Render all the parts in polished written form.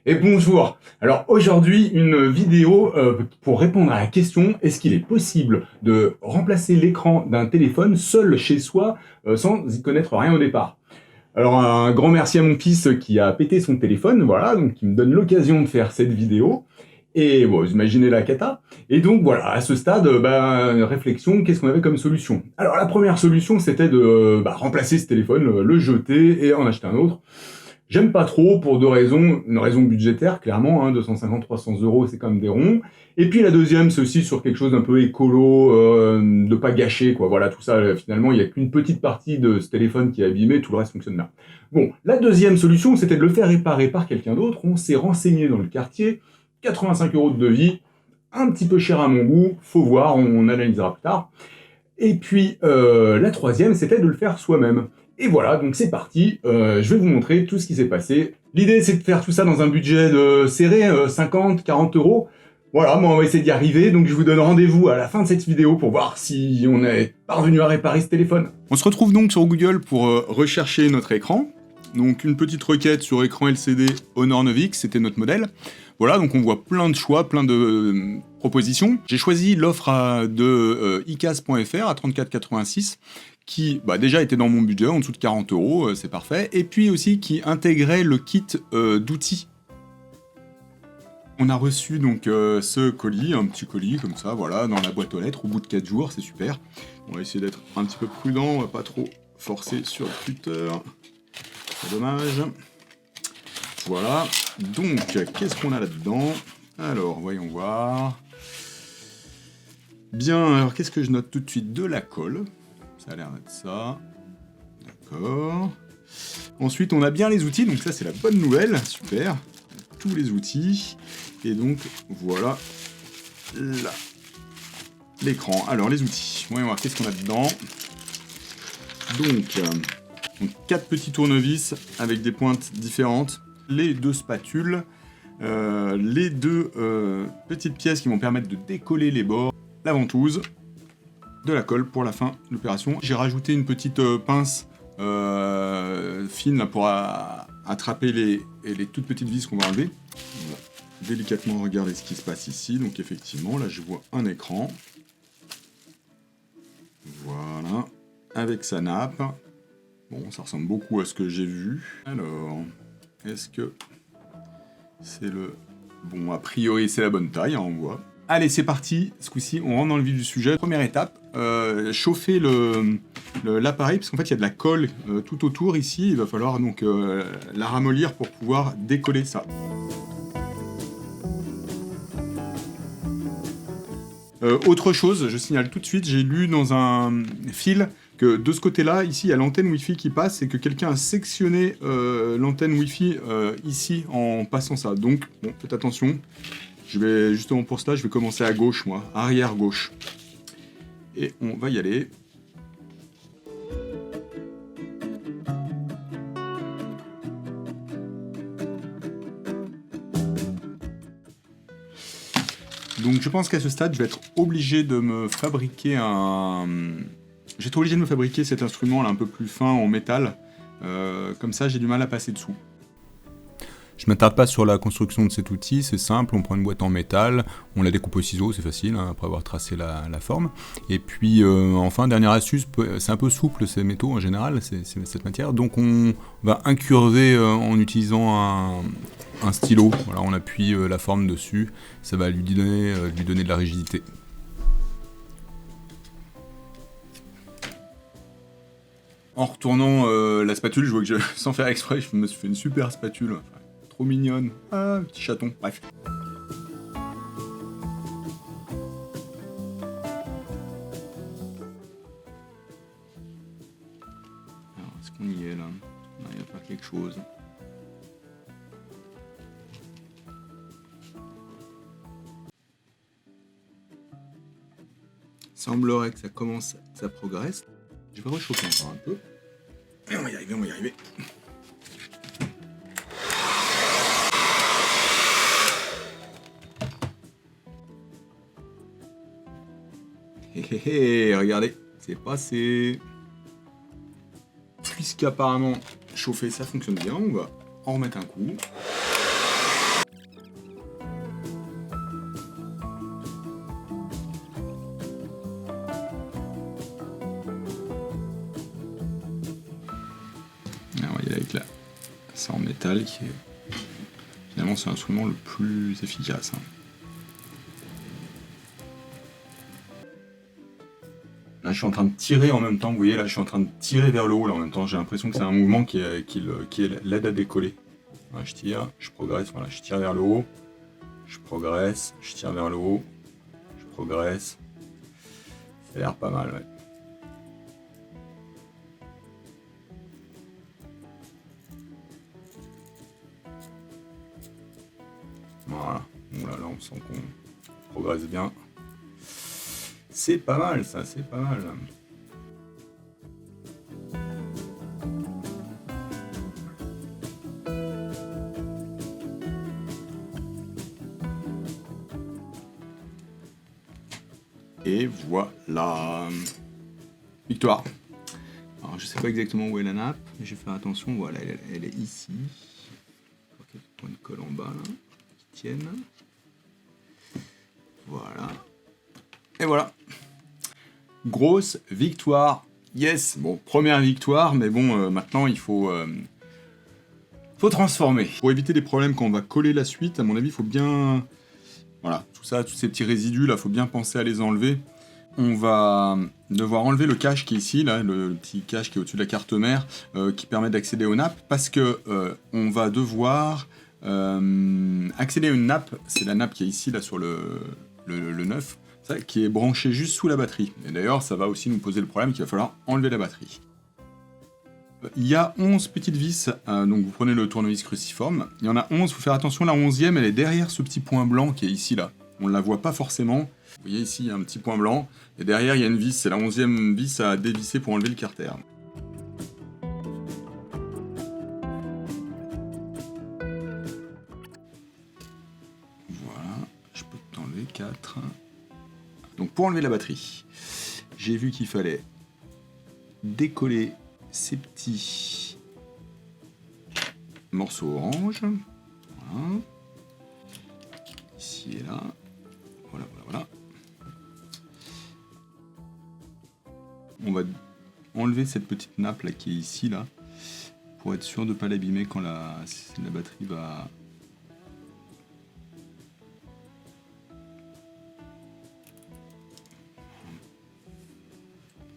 Et bonjour. Alors aujourd'hui, une vidéo pour répondre à la question, est-ce qu'il est possible de remplacer l'écran d'un téléphone seul chez soi sans y connaître rien au départ? Alors un grand merci à mon fils qui a pété son téléphone, voilà, donc qui me donne l'occasion de faire cette vidéo. Et bon, vous imaginez la cata. Et donc voilà, à ce stade, réflexion, qu'est-ce qu'on avait comme solution? Alors la première solution, c'était de remplacer ce téléphone, le jeter et en acheter un autre. J'aime pas trop pour deux raisons. Une raison budgétaire, clairement, hein, 250-300 euros, c'est quand même des ronds. Et puis la deuxième, c'est aussi sur quelque chose d'un peu écolo, de pas gâcher, quoi. Voilà, tout ça, finalement, il y a qu'une petite partie de ce téléphone qui est abîmé, tout le reste fonctionne bien. Bon, la deuxième solution, c'était de le faire réparer par quelqu'un d'autre. On s'est renseigné dans le quartier, 85 euros de devis, un petit peu cher à mon goût, faut voir, on analysera plus tard. Et puis la troisième, c'était de le faire soi-même. Et voilà, donc c'est parti, je vais vous montrer tout ce qui s'est passé. L'idée, c'est de faire tout ça dans un budget serré, 50, 40 euros. Voilà, moi on va essayer d'y arriver, donc je vous donne rendez-vous à la fin de cette vidéo pour voir si on est parvenu à réparer ce téléphone. On se retrouve donc sur Google pour rechercher notre écran. Donc une petite requête sur écran LCD Honor 9X, c'était notre modèle. Voilà, donc on voit plein de choix, plein de propositions. J'ai choisi l'offre de icas.fr à 34,86 qui déjà était dans mon budget, en dessous de 40 euros, c'est parfait. Et puis aussi qui intégrait le kit d'outils. On a reçu donc ce colis, un petit colis comme ça, voilà, dans la boîte aux lettres, au bout de 4 jours, c'est super. On va essayer d'être un petit peu prudent, on va pas trop forcer sur le cutter. C'est dommage. Voilà. Donc, qu'est-ce qu'on a là-dedans? Alors, voyons voir. Bien, alors qu'est-ce que je note tout de suite? De la colle. Ça a l'air d'être ça. D'accord. Ensuite, on a bien les outils, donc ça c'est la bonne nouvelle. Super. Tous les outils. Et donc, voilà. Là. L'écran. Alors, les outils. Voyons voir, qu'est-ce qu'on a dedans? Donc 4 petits tournevis avec des pointes différentes, les 2 spatules, les 2 petites pièces qui vont permettre de décoller les bords, la ventouse, de la colle pour la fin de l'opération. J'ai rajouté une petite pince fine là, pour attraper les toutes petites vis qu'on va enlever. On va délicatement regarder ce qui se passe ici. Donc effectivement, là je vois un écran. Voilà, avec sa nappe. Bon, ça ressemble beaucoup à ce que j'ai vu. Alors, est-ce que c'est le... Bon, a priori, c'est la bonne taille, hein, on voit. Allez, c'est parti. Ce coup-ci, on rentre dans le vif du sujet. Première étape, chauffer l'appareil, parce qu'en fait, il y a de la colle tout autour ici. Il va falloir donc la ramollir pour pouvoir décoller ça. Autre chose, je signale tout de suite, j'ai lu dans un fil que de ce côté-là, ici, il y a l'antenne Wi-Fi qui passe et que quelqu'un a sectionné l'antenne Wi-Fi ici en passant ça. Donc, bon, faites attention. Je vais, justement pour cela, je vais commencer à gauche, moi, arrière gauche. Et on va y aller. Donc je pense qu'à ce stade, je vais être obligé de me fabriquer un... Je vais être obligé de me fabriquer cet instrument là un peu plus fin en métal. Comme ça, j'ai du mal à passer dessous. Je m'attarde pas sur la construction de cet outil, c'est simple, on prend une boîte en métal, on la découpe au ciseau, c'est facile, hein, après avoir tracé la forme. Et puis enfin, dernière astuce, c'est un peu souple ces métaux en général, c'est cette matière, donc on va incurver en utilisant un stylo. Voilà, on appuie la forme dessus, ça va lui donner de la rigidité. En retournant la spatule, je vois que sans faire exprès, je me suis fait une super spatule. Trop mignonne. Ah, petit chaton. Bref. Alors, est-ce qu'on y est là? On arrive à faire quelque chose. Semblerait que ça commence, ça progresse. Je vais rechauffer encore un peu. Et on va y arriver, on va y arriver. Regardez, c'est passé. Puisqu'apparemment chauffer ça fonctionne bien, on va en remettre un coup. métal qui est... Finalement, c'est l'instrument le plus efficace. Hein. Là, je suis en train de tirer en même temps, vous voyez, là, je suis en train de tirer vers le haut, là, en même temps. J'ai l'impression que c'est un mouvement qui l'aide à décoller. Voilà, je tire, je progresse, voilà, je tire vers le haut, je progresse, je tire vers le haut, je progresse. Ça a l'air pas mal, ouais. Voilà, bon, là, on sent qu'on progresse bien. C'est pas mal, ça, c'est pas mal. Et voilà. Victoire. Alors, je sais pas exactement où est la nappe, mais je vais faire attention. Voilà, elle est ici. Quelques points de colle en bas, là, qui tiennent. Voilà. Et voilà. Grosse victoire. Yes. Bon, première victoire, mais bon, maintenant, il faut transformer. Pour éviter des problèmes quand on va coller la suite, à mon avis, il faut bien... Voilà, tout ça, tous ces petits résidus, là, il faut bien penser à les enlever. On va devoir enlever le cache qui est ici, là, le petit cache qui est au-dessus de la carte mère, qui permet d'accéder aux nappes, parce que on va devoir accéder à une nappe, c'est la nappe qui est ici, là, sur le 9, ça, qui est branchée juste sous la batterie. Et d'ailleurs, ça va aussi nous poser le problème qu'il va falloir enlever la batterie. Il y a 11 petites vis, donc vous prenez le tournevis cruciforme, il y en a 11, il faut faire attention, la 11e, elle est derrière ce petit point blanc qui est ici, là. On ne la voit pas forcément. Vous voyez ici, il y a un petit point blanc, et derrière, il y a une vis, c'est la 11e vis à dévisser pour enlever le carter. Voilà, je peux t'enlever 4. Donc pour enlever la batterie, j'ai vu qu'il fallait décoller ces petits morceaux orange. Voilà. Ici et là. Voilà, voilà, voilà. On va enlever cette petite nappe là qui est ici là pour être sûr de ne pas l'abîmer quand la batterie va...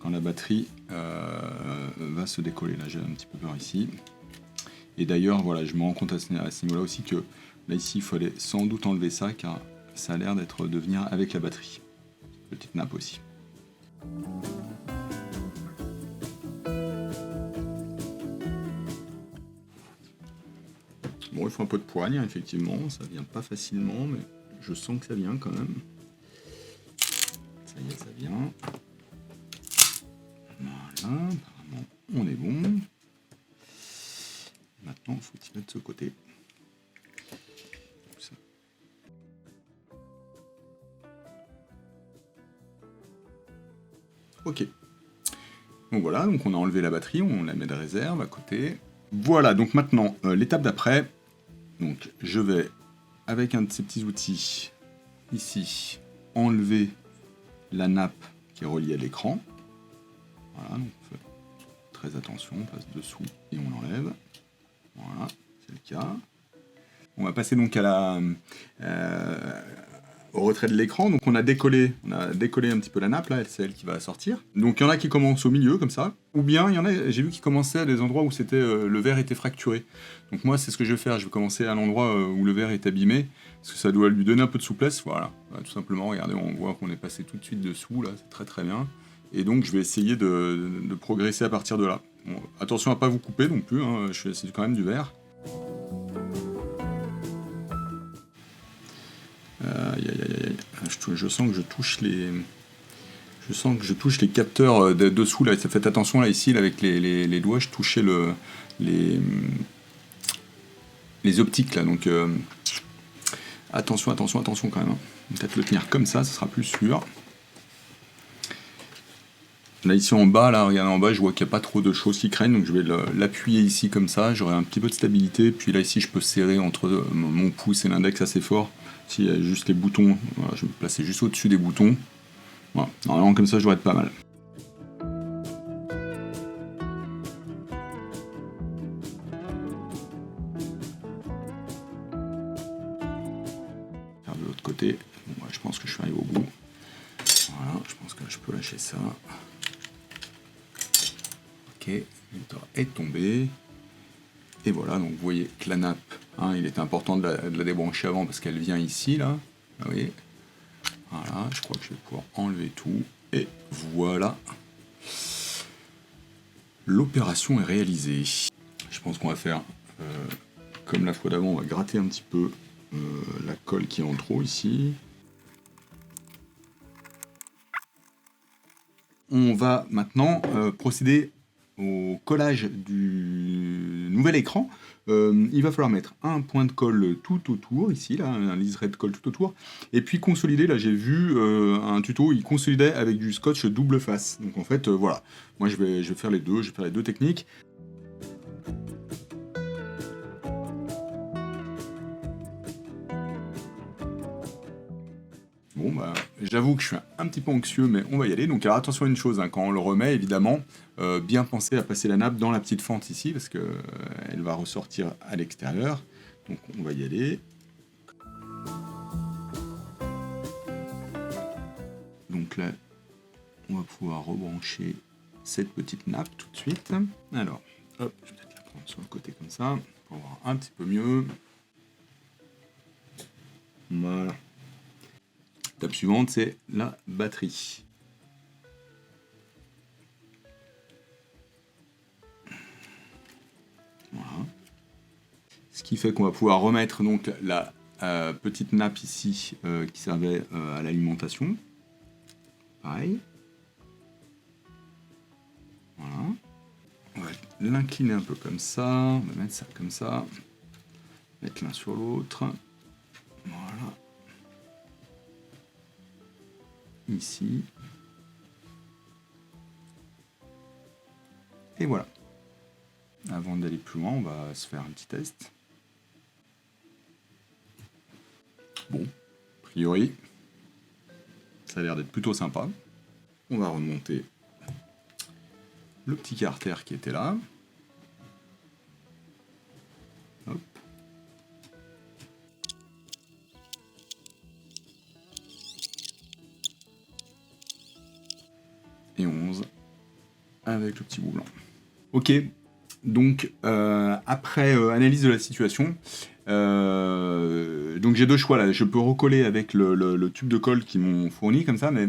Quand la batterie va se décoller. Là j'ai un petit peu peur ici. Et d'ailleurs voilà, je me rends compte à ce niveau-là aussi que là ici il fallait sans doute enlever ça car ça a l'air de venir avec la batterie. Petite nappe aussi. Bon, il faut un peu de poigne, effectivement, ça vient pas facilement, mais je sens que ça vient quand même. Ça y est, ça vient. Voilà, apparemment, on est bon. Maintenant, il faut tirer de ce côté. Ça. Ok. Donc voilà, donc on a enlevé la batterie, on la met de réserve à côté. Voilà, donc maintenant, l'étape d'après, donc je vais, avec un de ces petits outils, ici, enlever la nappe qui est reliée à l'écran. Voilà, donc on fait très attention, on passe dessous et on l'enlève. Voilà, c'est le cas. On va passer donc à au retrait de l'écran. Donc on a décollé un petit peu la nappe, là, c'est elle qui va sortir. Donc il y en a qui commencent au milieu, comme ça. Ou bien, il y en a, j'ai vu qui commençaient à des endroits où c'était le verre était fracturé. Donc moi, c'est ce que je vais faire. Je vais commencer à l'endroit où le verre est abîmé, parce que ça doit lui donner un peu de souplesse. Voilà, tout simplement, regardez, on voit qu'on est passé tout de suite dessous, là, c'est très très bien. Et donc je vais essayer de progresser à partir de là. Bon, attention à pas vous couper non plus, hein, c'est quand même du verre. Aïe aïe aïe aïe. Je sens que je touche les... Je sens que je touche les capteurs dessous là. Faites attention là ici là, avec les doigts, je touchais les optiques là. Donc attention quand même. Peut-être le tenir comme ça sera plus sûr. Là ici en bas, là, regardez en bas, je vois qu'il n'y a pas trop de choses qui craignent, donc je vais l'appuyer ici comme ça, j'aurai un petit peu de stabilité, puis là ici je peux serrer entre mon pouce et l'index assez fort. S'il y a juste les boutons, voilà, je vais me placer juste au-dessus des boutons. Voilà, normalement comme ça je devrais être pas mal. l'autre côté. Bon, bah, je pense que je suis arrivé au bout. Voilà, je pense que je peux lâcher ça. Ok, l'émetteur est tombé. Et voilà, donc vous voyez que la nappe, hein, il était important de la débrancher avant parce qu'elle vient ici, là. Vous voyez. Voilà, je crois que je vais pouvoir enlever tout. Et voilà. L'opération est réalisée. Je pense qu'on va faire, comme la fois d'avant, on va gratter un petit peu la colle qui est en trop ici. On va maintenant procéder au collage du nouvel écran. Il va falloir mettre un point de colle tout autour, ici, là, un liseré de colle tout autour, et puis consolider, là j'ai vu un tuto, il consolidait avec du scotch double face. Donc en fait, voilà, moi je vais faire les deux, techniques. Bon bah, j'avoue que je suis un petit peu anxieux, mais on va y aller. Donc alors attention à une chose, hein, quand on le remet, évidemment, bien penser à passer la nappe dans la petite fente ici, parce que elle va ressortir à l'extérieur. Donc on va y aller. Donc là, on va pouvoir rebrancher cette petite nappe tout de suite. Alors, hop, je vais peut-être la prendre sur le côté comme ça, pour voir un petit peu mieux. Voilà. L'étape suivante, c'est la batterie. Voilà. Ce qui fait qu'on va pouvoir remettre donc la petite nappe ici qui servait à l'alimentation. Pareil. Voilà. On va l'incliner un peu comme ça. On va mettre ça comme ça. Mettre l'un sur l'autre. Voilà. Ici. Et voilà. Avant d'aller plus loin, on va se faire un petit test. Bon, a priori, ça a l'air d'être plutôt sympa. On va remonter le petit carter qui était là. Hop. Et 11 avec le petit bout blanc. Ok, donc après analyse de la situation, donc j'ai deux choix là. Je peux recoller avec le tube de colle qu'ils m'ont fourni comme ça, mais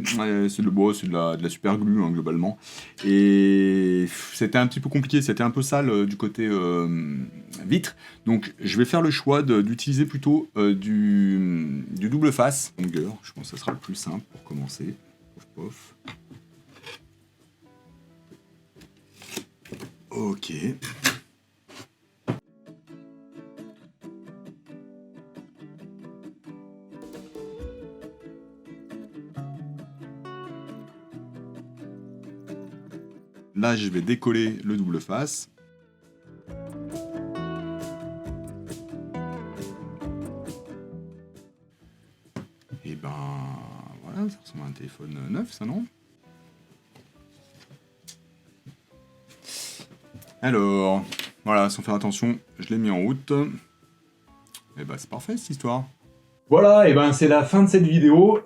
c'est de la super glue hein, globalement. Et c'était un petit peu compliqué, c'était un peu sale du côté vitre. Donc je vais faire le choix d'utiliser plutôt du double face. Longueur, je pense que ça sera le plus simple pour commencer. Pof pof. Ok. Là, je vais décoller le double face. Et ben voilà, ça ressemble à un téléphone neuf, ça non ? Alors, voilà, sans faire attention, je l'ai mis en route. Et ben c'est parfait cette histoire. Voilà, et ben c'est la fin de cette vidéo.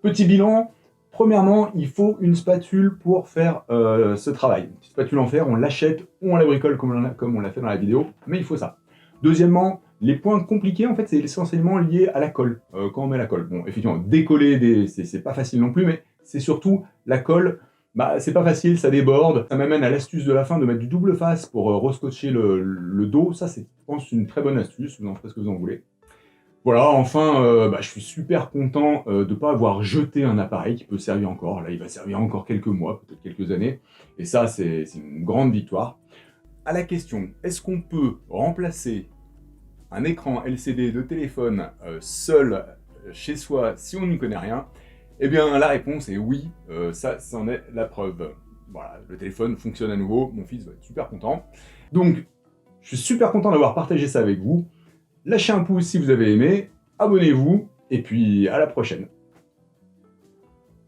Petit bilan. Premièrement, il faut une spatule pour faire ce travail. Une petite spatule en fer, on l'achète ou on la bricole comme on l'a fait dans la vidéo, mais il faut ça. Deuxièmement, les points compliqués, en fait, c'est essentiellement lié à la colle, quand on met la colle. Bon, effectivement, décoller, c'est pas facile non plus, mais c'est surtout la colle, bah, c'est pas facile, ça déborde. Ça m'amène à l'astuce de la fin de mettre du double face pour rescotcher le dos. Ça, c'est, je pense, une très bonne astuce, vous en faites ce que vous en voulez. Voilà, enfin, je suis super content de ne pas avoir jeté un appareil qui peut servir encore. Là, il va servir encore quelques mois, peut-être quelques années. Et ça, c'est une grande victoire. À la question, est-ce qu'on peut remplacer un écran LCD de téléphone seul chez soi si on n'y connaît rien? Eh bien, la réponse est oui, ça, c'en est la preuve. Voilà, le téléphone fonctionne à nouveau, mon fils va être super content. Donc, je suis super content d'avoir partagé ça avec vous. Lâchez un pouce si vous avez aimé, abonnez-vous, et puis à la prochaine.